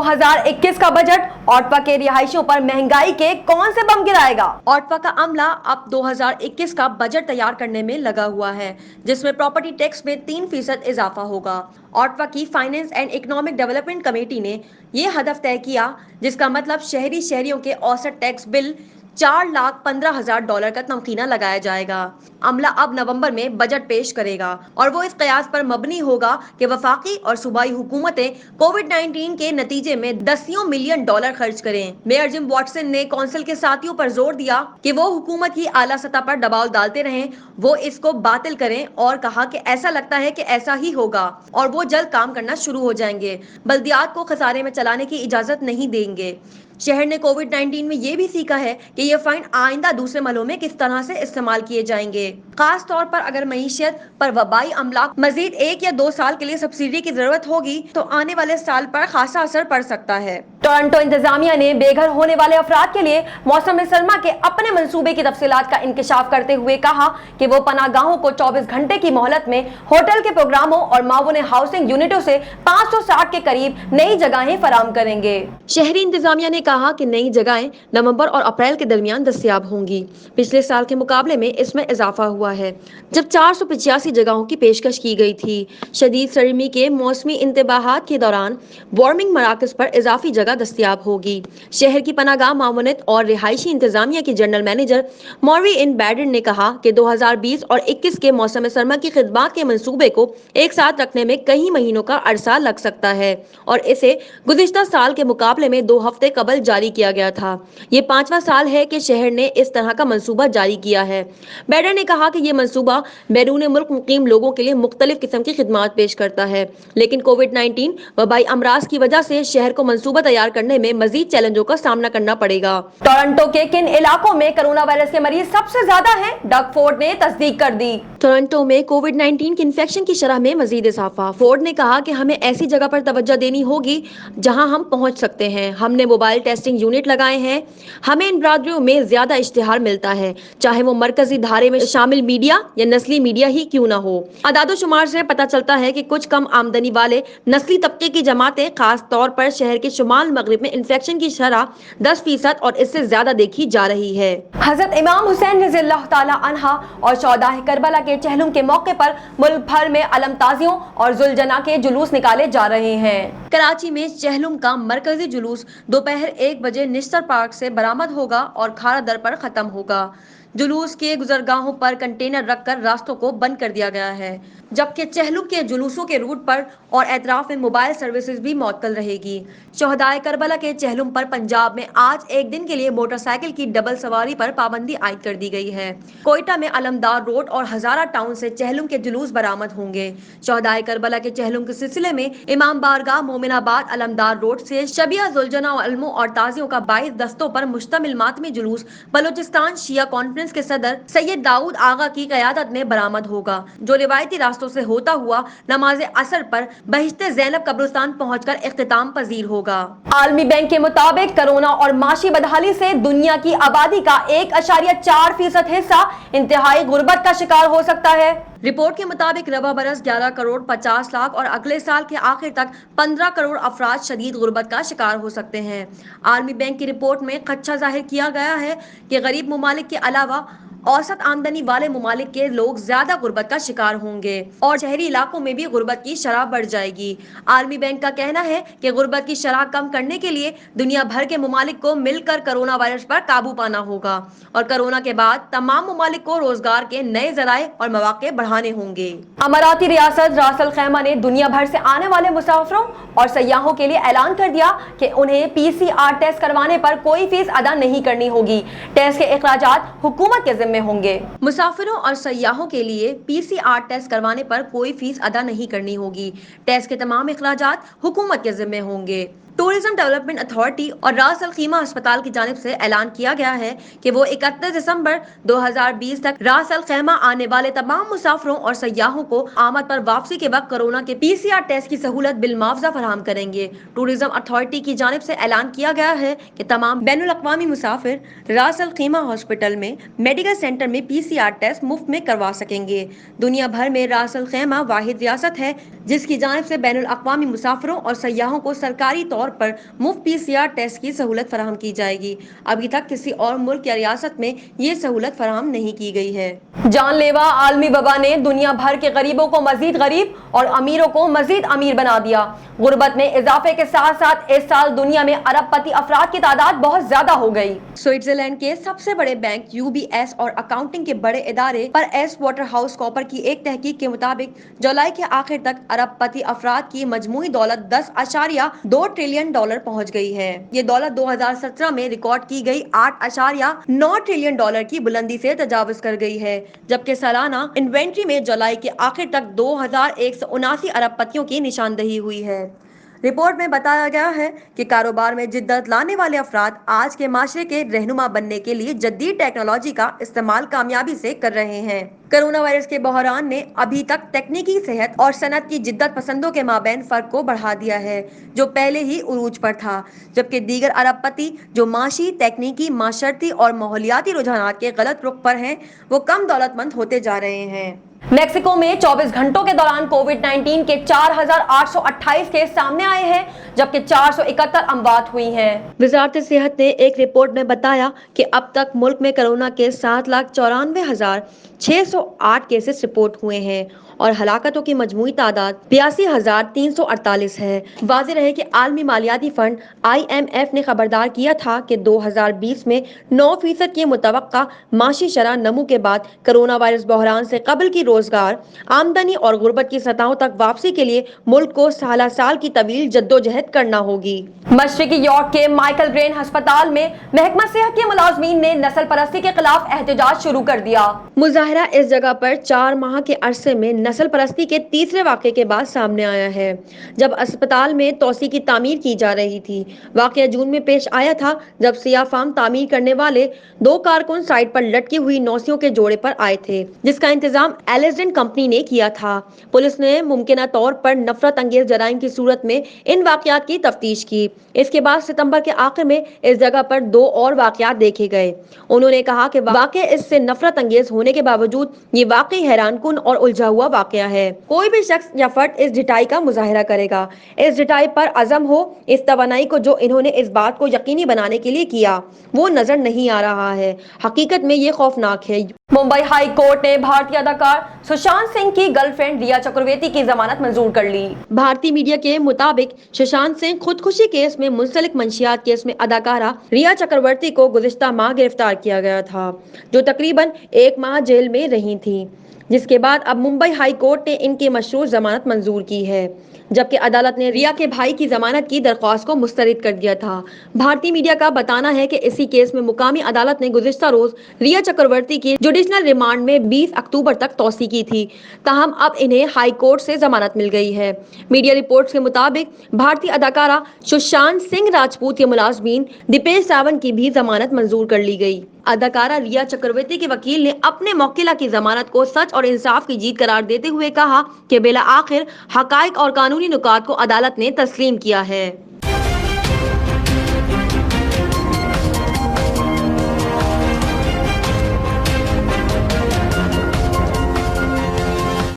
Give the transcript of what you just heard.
2021 का budget Ottawa के रिहायशियों पर महंगाई के कौन से बम गिराएगा? ऑटवा का अमला अब 2021 का बजट तैयार करने में लगा हुआ है, जिसमें प्रॉपर्टी टैक्स में 3% इजाफा होगा। ऑटवा की finance and economic development committee ने ये हदफ तय किया, जिसका मतलब शहरियों के औसत टैक्स बिल $4,15,000 का तमकीना लगाया जाएगा। अमला अब नवंबर में बजट पेश करेगा और वो इस कयास पर मबनी होगा कि वफाकी और सूबाई हुकूमतें कोविड-19 के नतीजे में $10 मिलियन खर्च करें। मेयर जिम वाटसन ने कौंसिल के साथियों पर जोर दिया कि वो हुकूमत की आला सतह पर दबाव डालते रहें, वो इसको बातिल करें और कहा कि ऐसा लगता है कि ऐसा ही होगा और वो जल्द काम करना शुरू हो जाएंगे। बल्दियात को खसारे में चलाने की इजाजत नहीं देंगे। शहर ने कोविड-19 में ये भी सीखा है कि ये फाइन आइंदा दूसरे मलों में किस तरह से इस्तेमाल किए जाएंगे। खास तौर पर अगर मईशत पर वबाई अमला मजीद 1 या 2 साल के लिए सब्सिडी की जरूरत होगी तो आने वाले साल पर खासा असर पड़ सकता है। टोरंटो इंतजामिया ने बेघर होने वाले अफराद के लिए मौसम सरमा के अपने मंसूबे की तफसीलात का इंकशाफ करते हुए कहा कि वो पनाहगाहों को 24 घंटे की मोहलत में होटल के प्रोग्रामों और मावून हाउसिंग यूनिटों से 560 के करीब नई जगहें फराहम करेंगे। शहरी इंतजामिया ने कहा कि नई जगहें नवंबर और अप्रैल के दरमियान दस्तयाब होंगी। पिछले साल के मुकाबले में इसमें इजाफा हुआ है, जब 485 जगहों की पेशकश की गई थी। शदीद सर्मी के मौसमी इंतबाहात के दौरान वार्मिंग मराकज पर इजाफी जगह दस्तयाब होगी। शहर की पनागाह मामूनत और रिहायशी इंतजामिया की जनरल मैनेजर मॉरी इन बैडन ने कहा कि 2020 और 21 के मौसम सरमा की खिदमात के मंसूबे को एक साथ रखने में कई महीनों का अरसा लग सकता है और इसे गुज़िश्ता साल के मुकाबले में 2 हफ्ते कबल जारी किया गया था। ये 5वां साल है कि शहर ने इस तरह का मंसूबा जारी किया है। बैडन ने कहा कि ये मंसूबा बैरून मुल्क मुकीम लोगों के लिए मुख्तलिफ किस्म की खिदमात पेश करता है, लेकिन कोविड-19 वबाई अमराज की वजह से शहर को मंसूबा तैयार करने में मजीद चैलेंजों का सामना करना पड़ेगा। टोरंटो के किन इलाकों में कोरोना वायरस के मरीज सबसे ज्यादा हैं? डग फोर्ड ने तस्दीक कर दी। टोरंटो में कोविड-19 की इन्फेक्शन की शरह में मजीद इजाफा। फोर्ड ने कहा कि हमें ऐसी जगह पर तवज्जो देनी होगी जहां हम पहुंच सकते हैं। हमने मोबाइल टेस्टिंग यूनिट लगाए हैं। हमें इन बरादरियों में ज्यादा इश्तिहार मिलता है, चाहे वो मरकजी धारे में शामिल मीडिया या नस्ली मीडिया ही क्यों ना हो। अदादो शुमार से पता चलता है कि कुछ कम आमदनी वाले नस्ली तबके की जमातें खास तौर पर शहर के शुमाल मगरिब में इन्फेक्शन की शरह 10% और इससे ज्यादा देखी जा रही है। हजरत इमाम हुसैन रज़ियल्लाहु ताला अन्हा और शौहदाए करबला के चहलुम के मौके पर मुल्क भर में अलम ताजियों और जुलजना के जुलूस निकाले जा रहे हैं। कराची में चहलुम का मरकजी जुलूस दोपहर 1 बजे निश्तर पार्क से बरामद होगा और खारा दर पर खत्म होगा। जुलूस के गुजरगाहों पर कंटेनर रखकर रास्तों को बंद कर दिया गया है, जबकि चहलुम के जुलूसों के रूट पर और एतराफ में मोबाइल सर्विसेज भी मअतल रहेगी। शोहदाए करबला के चहलुम पर पंजाब में आज एक दिन के लिए मोटरसाइकिल की डबल सवारी पर पाबंदी आयद कर दी गई है। कोयटा में अलमदार रोड और हजारा टाउन से चहलुम के जुलूस बरामद होंगे। शोहदाए करबला के चहलुम के सिलसिले में इमाम बारगाह मोमिनाबाद अलमदार रोड से शबिया जुलजना अलमों और ताजियों का 22 दस्तों पर मुश्तमिल मातमी जुलूस बलोचिस्तान शिया कॉन्फ्रेंस के सदर सैयद दाऊद आगा की क़यादत में बरामद होगा, जो रिवायती रास्तों से होता हुआ नमाज असर पर बहिश्ते ज़ैनब कब्रिस्तान पहुंचकर इख्तिताम पजीर होगा। आलमी बैंक के मुताबिक कोरोना और माशी बदहाली से दुनिया की आबादी का 1.4% हिस्सा इंतहाई गुर्बत का शिकार हो सकता है। रिपोर्ट के मुताबिक रबा बरस 11 करोड़ 50 लाख और अगले साल के आखिर तक 15 करोड़ अफराद शदीद गुर्बत का शिकार हो सकते हैं। आलमी बैंक की रिपोर्ट में खदशा जाहिर किया गया है कि गरीब मुमालिक के अलावा औसत आमदनी वाले मुमालिक के लोग ज्यादा गुर्बत का शिकार होंगे और शहरी इलाकों में भी गुर्बत की शरह बढ़ जाएगी। आलमी बैंक का कहना है कि गुर्बत की शरह कम करने के लिए दुनिया भर के मुमालिक को मिलकर कोरोना वायरस पर काबू पाना होगा और कोरोना के बाद तमाम मुमालिक को रोजगार के नए जराए और मौके बढ़ाने होंगे। अमाराती रियासत रास अल खैमा ने दुनिया भर से आने वाले मुसाफिरों और सयाहों के लिए ऐलान कर दिया कि उन्हें PCR टेस्ट करवाने पर कोई फीस अदा नहीं करनी होगी। टेस्ट के अखराजात हुकूमत के में होंगे। मुसाफिरों और सयाहों के लिए PCR टेस्ट करवाने पर कोई फीस अदा नहीं करनी होगी। टेस्ट के तमाम इखराजात हुकूमत के जिम्मे होंगे। टूरिज्म डेवलपमेंट अथॉरिटी और रास अल खीमा अस्पताल की जानिब से ऐलान किया गया है कि वो 31 दिसंबर 2020 तक रास अल खैमा आने वाले तमाम मुसाफिरों और सयाहों को आमद पर वापसी के वक्त कोरोना के PCR टेस्ट की सहूलत बिल मुआवजा फराहम करेंगे। टूरिज्म अथॉरिटी की जानिब से ऐलान किया गया है कि तमाम बैनुल अक़वामी मुसाफिर रास अल खीमा हॉस्पिटल में मेडिकल सेंटर में PCR टेस्ट मुफ्त में करवा सकेंगे। दुनिया भर में रास अल खैमा वाहिद रियासत है जिसकी जानिब से बैनुल अक़वामी मुसाफिरों और सयाहों को सरकारी तौर पर मुफ्त PCR टेस्ट की सहूलत फराहम की जाएगी। अभी तक किसी और मुल्क या रियासत में ये सहूलत फराहम नहीं की गई है। जानलेवा आलमी वबा ने दुनिया भर के गरीबों को मजीद गरीब और अमीरों को मजीद अमीर बना दिया। गुर्बत में इजाफे के साथ साथ इस साल दुनिया में अरबपति अफराद की तादाद बहुत ज्यादा हो गई। स्विट्जरलैंड के सबसे बड़े बैंक UBS और अकाउंटिंग के बड़े इदारे पर एस वाटर हाउस कॉपर की एक तहकीक के मुताबिक जुलाई के आखिर तक अरबपति अफराद की मजमूई दौलत 10.2 ट्रिलियन डॉलर पहुंच गई है। ये दौलत 2017 में रिकॉर्ड की गई 8.9 ट्रिलियन डॉलर की बुलंदी से तजावुज कर गई है, जबकि सालाना इन्वेंट्री में जुलाई के आखिर तक 2179 अरबपतियों की निशानदही हुई है। रिपोर्ट में बताया गया है कि कारोबार में जिद्दत लाने वाले अफराद आज के माशरे के रहनुमा बनने के लिए जदीद टेक्नोलॉजी का इस्तेमाल कामयाबी से कर रहे हैं। कोरोना वायरस के बहरान ने अभी तक तकनीकी सेहत और सनत की जिद्दत पसंदों के माबैन फर्क को बढ़ा दिया है, जो पहले ही उरूज पर था, जबकि दीगर अरबपति जो माशी, तकनीकी, माशरती और माहौलियाती रुझानात के गलत रुख पर हैं, वो कम दौलतमंद होते जा रहे हैं। मेक्सिको में 24 घंटों के दौरान कोविड-19 के 4,828 केस सामने आए हैं, जबकि 471 अमवात हुई हैं। वजारत सेहत ने एक रिपोर्ट में बताया कि अब तक मुल्क में कोरोना के 7,94,608 केसेस रिपोर्ट हुए हैं और हलाकतों की मजमूई तादाद 82,348 है। वाज़ेह रहे कि आलमी मालियाती फंड IMF ने खबरदार किया था कि 2020 में 9% की मुतवक्का माशी शरह नमू के बाद कोरोना वायरस बहरान से कबल की रोजगार, आमदनी और गुर्बत की सतहों तक वापसी के लिए मुल्क को साल की तवील जद्दोजहद करना होगी। मशरिकी यॉर्क के माइकल ब्रेन अस्पताल में महकमा सेहत के मुलाजमीन ने नस्ल परस्ती के खिलाफ एहतजाज शुरू कर दिया। मुजाहरा इस जगह पर 4 माह के अरसे में नस्ल परस्ती के तीसरे वाक़े के बाद सामने आया है, जब अस्पताल में तोसी की तामीर की जा रही थी। वाक़या जून में पेश आया था, जब सिया फार्म तामीर करने वाले 2 कारकुन साइट पर लटकी हुई नौसियों के जोड़े पर आए थे, जिसका इंतजाम एलिसडेंट कंपनी ने किया था। पुलिस ने मुमकिना तौर पर नफरत अंगेज जराइम की सूरत में इन वाक़यात की तफ्तीश की। इसके बाद सितंबर के आखिर में इस जगह पर 2 और वाक़यात देखे गए। उन्होंने कहा कि वाक़या इससे नफरत अंगेज होने के बावजूद ये वाकई हैरानकुन और उलझा हुआ वाक़या है। कोई भी शख्स या फर्द इस ढिठाई का मुजाहिरा करेगा, इस ढिठाई पर अज़म हो, इस तवानाई को जो इन्होंने इस बात को यकीनी बनाने के लिए किया, वो नजर नहीं आ रहा है। हकीकत में ये खौफनाक है। मुंबई हाई कोर्ट ने भारतीय अदाकार सुशांत सिंह की गर्लफ्रेंड रिया चक्रवर्ती की जमानत मंजूर कर ली। भारतीय मीडिया के मुताबिक सुशांत सिंह खुदकुशी केस में मुंसलिक मंशियात केस में अदाकारा रिया चक्रवर्ती को गुज़िश्ता माह गिरफ्तार किया गया था, जो तकरीबन 1 माह जेल में रही थी, जिसके बाद अब मुंबई हाई कोर्ट ने इनकी मशरूत जमानत मंजूर की है, जबकि अदालत ने रिया के भाई की जमानत की दरख्वास्त को मुस्तरद कर दिया था। भारतीय मीडिया का बताना है कि इसी केस में मुकामी अदालत ने गुज़िश्ता रोज रिया चक्रवर्ती की जुडिशनल रिमांड में 20 अक्टूबर तक तौसी की थी, ताहम अब इन्हें हाई कोर्ट से जमानत मिल गई है। मीडिया रिपोर्ट्स के मुताबिक भारतीय अदाकारा सुशांत सिंह राजपूत के मुलाजमीन दीपेश सावंत की भी जमानत मंजूर कर ली गई। अदाकारा रिया चक्रवर्ती के वकील ने अपने मौकिला की जमानत को सच और इंसाफ की जीत करार देते हुए कहा कि बिला आखिर हकाइक और कानूनी नुकात को अदालत ने तस्लीम किया है।